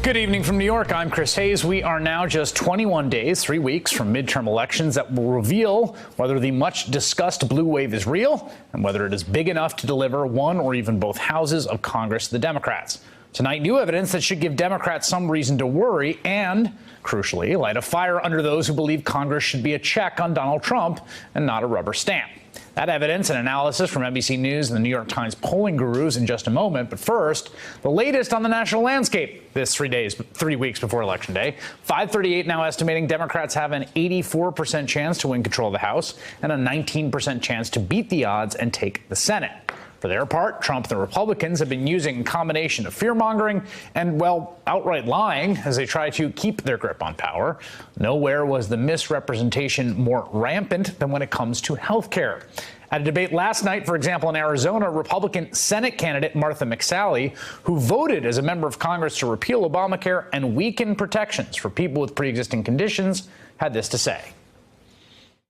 Good evening from New York. I'm Chris Hayes. We are now just 21 days, 3 weeks from midterm elections that will reveal whether the much discussed blue wave is real and whether it is big enough to deliver one or even both houses of Congress to the Democrats. Tonight, new evidence that should give Democrats some reason to worry and, crucially, light a fire under those who believe Congress should be a check on Donald Trump and not a rubber stamp. That evidence and analysis from NBC News and the New York Times polling gurus in just a moment. But first, the latest on the national landscape this 3 weeks before Election Day. 538 now estimating Democrats have an 84% chance to win control of the House and a 19% chance to beat the odds and take the Senate. For their part, Trump and the Republicans have been using a combination of fear-mongering and, well, outright lying as they try to keep their grip on power. Nowhere was the misrepresentation more rampant than when it comes to health care. At a debate last night, for example, in Arizona, Republican Senate candidate Martha McSally, who voted as a member of Congress to repeal Obamacare and weaken protections for people with pre-existing conditions, had this to say.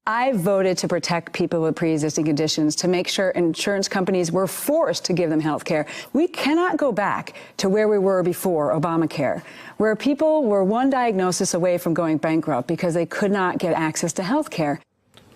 I voted to protect people with pre-existing conditions, to make sure insurance companies were forced to give them health care. We cannot go back to where we were before Obamacare, where people were one diagnosis away from going bankrupt because they could not get access to health care.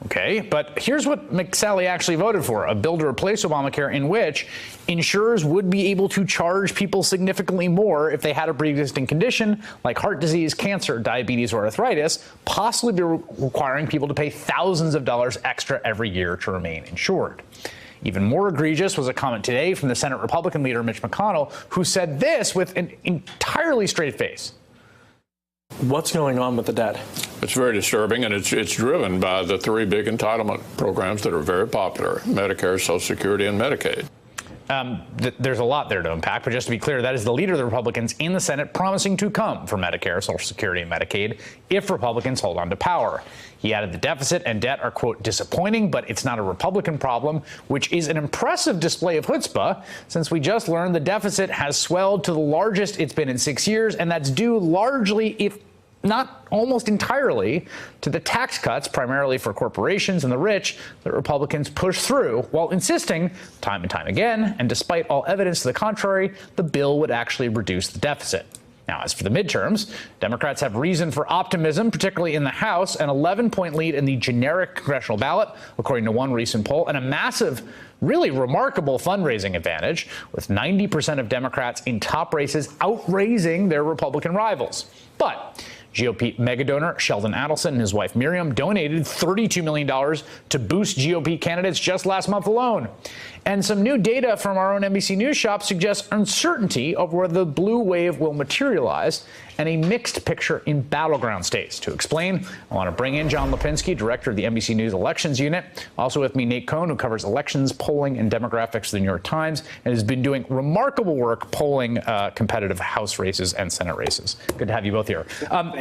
Okay, but here's what McSally actually voted for, a bill to replace Obamacare in which insurers would be able to charge people significantly more if they had a pre-existing condition like heart disease, cancer, diabetes, or arthritis, possibly be requiring people to pay thousands of dollars extra every year to remain insured. Even more egregious was a comment today from the Senate Republican leader Mitch McConnell, who said this with an entirely straight face. What's going on with the debt? It's very disturbing, and it's driven by the three big entitlement programs that are very popular: Medicare, Social Security, and Medicaid. There's a lot there to unpack, but just to be clear, that is the leader of the Republicans in the Senate promising to come for Medicare, Social Security, and Medicaid if Republicans hold on to power. He added the deficit and debt are, quote, disappointing, but it's not a Republican problem, which is an impressive display of chutzpah, since we just learned the deficit has swelled to the largest it's been in 6 years, and that's due largely, if not almost entirely, to the tax cuts, primarily for corporations and the rich, that Republicans pushed through while insisting, time and time again, and despite all evidence to the contrary, the bill would actually reduce the deficit. Now, as for the midterms, Democrats have reason for optimism, particularly in the House, an 11-point lead in the generic congressional ballot, according to one recent poll, and a massive, really remarkable fundraising advantage, with 90% of Democrats in top races outraising their Republican rivals. But GOP megadonor Sheldon Adelson and his wife Miriam donated $32 million to boost GOP candidates just last month alone. And some new data from our own NBC News shop suggests uncertainty over whether the blue wave will materialize and a mixed picture in battleground states. To explain, I want to bring in John Lipinski, director of the NBC News Elections Unit. Also with me, Nate Cohn, who covers elections, polling, and demographics for the New York Times, and has been doing remarkable work polling competitive House races and Senate races. Good to have you both here.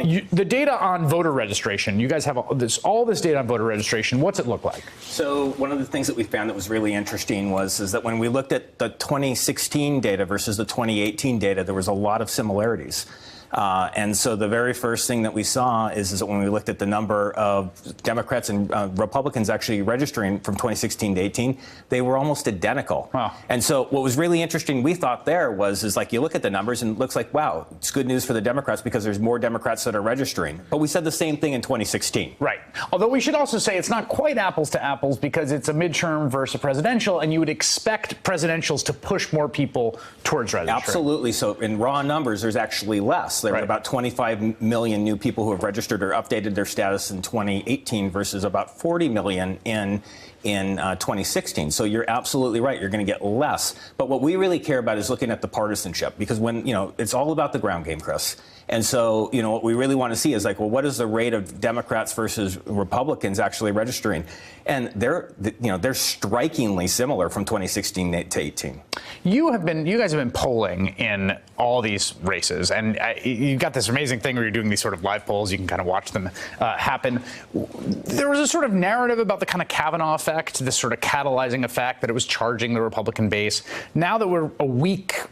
The data on voter registration, you guys have all this data on voter registration. What's it look like? So one of the things that we found that was really interesting is that when we looked at the 2016 data versus the 2018 data, there was a lot of similarities. And so the very first thing that we saw is that when we looked at the number of Democrats and Republicans actually registering from 2016 to 18, they were almost identical. Wow. And so what was really interesting, we thought there is like you look at the numbers and it looks like, wow, it's good news for the Democrats because there's more Democrats that are registering. But we said the same thing in 2016. Right. Although we should also say it's not quite apples to apples because it's a midterm versus a presidential, and you would expect presidentials to push more people towards registering. Absolutely. So in raw numbers, there's actually less. There were about 25 million new people who have registered or updated their status in 2018 versus about 40 million in 2016. So you're absolutely right. You're going to get less. But what we really care about is looking at the partisanship, because when, it's all about the ground game, Chris. And so, what we really want to see is like, well, what is the rate of Democrats versus Republicans actually registering? And they're strikingly similar from 2016 to 18. You guys have been polling in all these races, and you've got this amazing thing where you're doing these sort of live polls. You can kind of watch them happen. There was a sort of narrative about the kind of Kavanaugh effect, this sort of catalyzing effect that it was charging the Republican base. Now that we're a week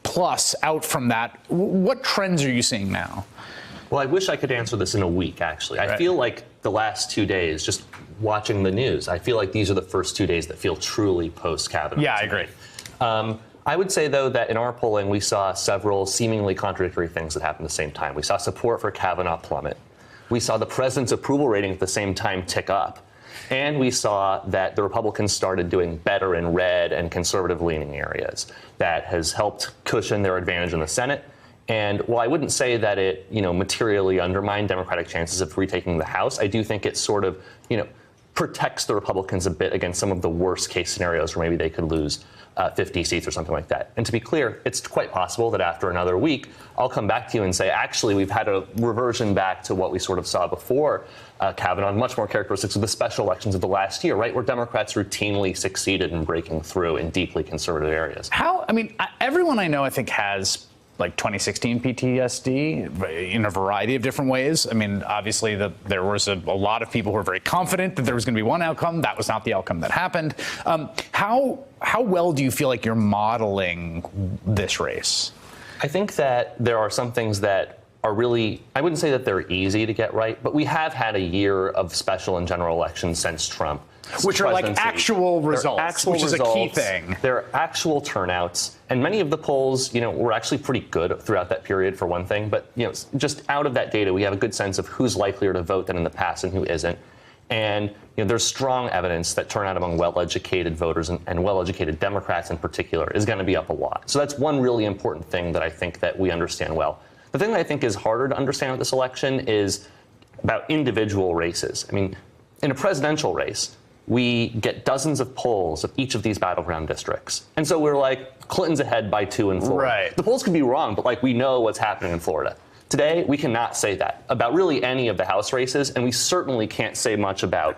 plus out from that, what trends are you seeing now? Well, I wish I could answer this in a week, actually. I feel like the last 2 days, just watching the news, I feel like these are the first 2 days that feel truly post-Kavanaugh. Yeah, I agree. I would say, though, that in our polling, we saw several seemingly contradictory things that happened at the same time. We saw support for Kavanaugh plummet. We saw the president's approval rating at the same time tick up. And we saw that the Republicans started doing better in red and conservative-leaning areas. That has helped cushion their advantage in the Senate. And while I wouldn't say that it, materially undermined Democratic chances of retaking the House, I do think it sort of, protects the Republicans a bit against some of the worst-case scenarios where maybe they could lose 50 seats or something like that. And to be clear, it's quite possible that after another week, I'll come back to you and say, actually, we've had a reversion back to what we sort of saw before Kavanaugh, much more characteristics of the special elections of the last year, right, where Democrats routinely succeeded in breaking through in deeply conservative areas. Everyone I know, I think, has like 2016 PTSD in a variety of different ways. I mean, obviously, there was a lot of people who were very confident that there was going to be one outcome. That was not the outcome that happened. How well do you feel like you're modeling this race? I think that there are some things that are really, I wouldn't say that they're easy to get right, but we have had a year of special and general elections since Trump. Which are like actual results, which is a key thing. They're actual turnouts. And many of the polls, were actually pretty good throughout that period, for one thing. But, just out of that data, we have a good sense of who's likelier to vote than in the past and who isn't. And, there's strong evidence that turnout among well-educated voters and well-educated Democrats in particular is going to be up a lot. So that's one really important thing that I think that we understand well. The thing that I think is harder to understand with this election is about individual races. I mean, in a presidential race, we get dozens of polls of each of these battleground districts. And so we're like, Clinton's ahead by 2 in Florida. Right. The polls could be wrong, but we know what's happening in Florida. Today, we cannot say that about really any of the House races, and we certainly can't say much about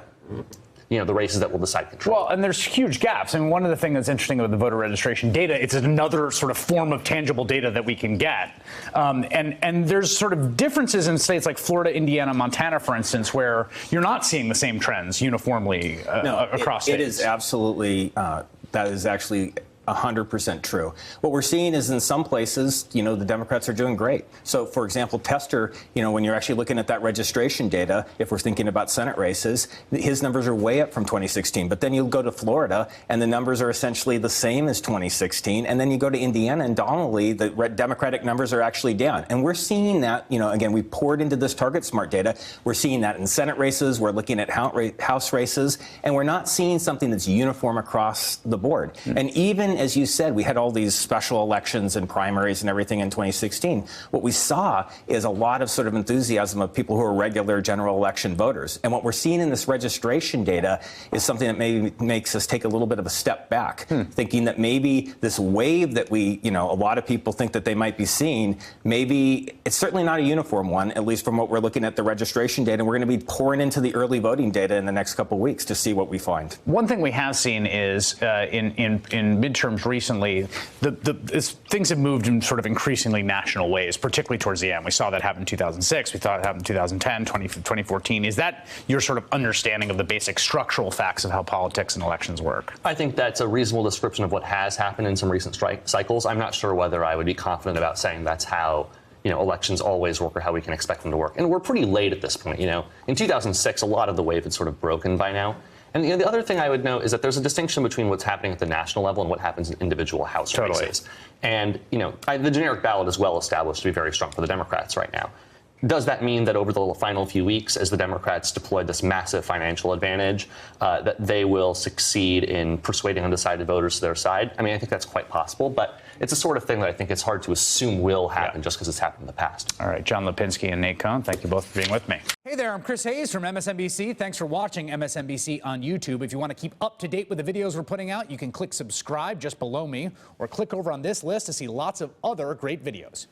the races that will decide control. Well, and there's huge gaps. I mean, one of the things that's interesting about the voter registration data, it's another sort of form of tangible data that we can get. And there's sort of differences in states like Florida, Indiana, Montana, for instance, where you're not seeing the same trends uniformly across states. It is absolutely, that is actually 100% true. What we're seeing is in some places, the Democrats are doing great. So, for example, Tester, when you're actually looking at that registration data, if we're thinking about Senate races, his numbers are way up from 2016. But then you'll go to Florida, and the numbers are essentially the same as 2016. And then you go to Indiana and Donnelly, the Democratic numbers are actually down. And we're seeing that, again, we poured into this Target Smart data. We're seeing that in Senate races. We're looking at House races. And we're not seeing something that's uniform across the board. And even as you said, we had all these special elections and primaries and everything in 2016. What we saw is a lot of sort of enthusiasm of people who are regular general election voters. And what we're seeing in this registration data is something that maybe makes us take a little bit of a step back, thinking that maybe this wave that a lot of people think that they might be seeing, maybe it's certainly not a uniform one, at least from what we're looking at the registration data. And we're going to be pouring into the early voting data in the next couple of weeks to see what we find. One thing we have seen is in midterms recently, things have moved in sort of increasingly national ways, particularly towards the end. We saw that happen in 2006. We saw it happen in 2010, 2014. Is that your sort of understanding of the basic structural facts of how politics and elections work? I think that's a reasonable description of what has happened in some recent cycles. I'm not sure whether I would be confident about saying that's how elections always work or how we can expect them to work. And we're pretty late at this point. In 2006, a lot of the wave had sort of broken by now. And the other thing I would note is that there's a distinction between what's happening at the national level and what happens in individual House races. And, the generic ballot is well established to be very strong for the Democrats right now. Does that mean that over the final few weeks, as the Democrats deploy this massive financial advantage, that they will succeed in persuading undecided voters to their side? I mean, I think that's quite possible, but it's a sort of thing that I think it's hard to assume will happen just because it's happened in the past. All right, John Lipinski and Nate Cohn, thank you both for being with me. Hey there, I'm Chris Hayes from MSNBC. Thanks for watching MSNBC on YouTube. If you want to keep up to date with the videos we're putting out, you can click subscribe just below me or click over on this list to see lots of other great videos.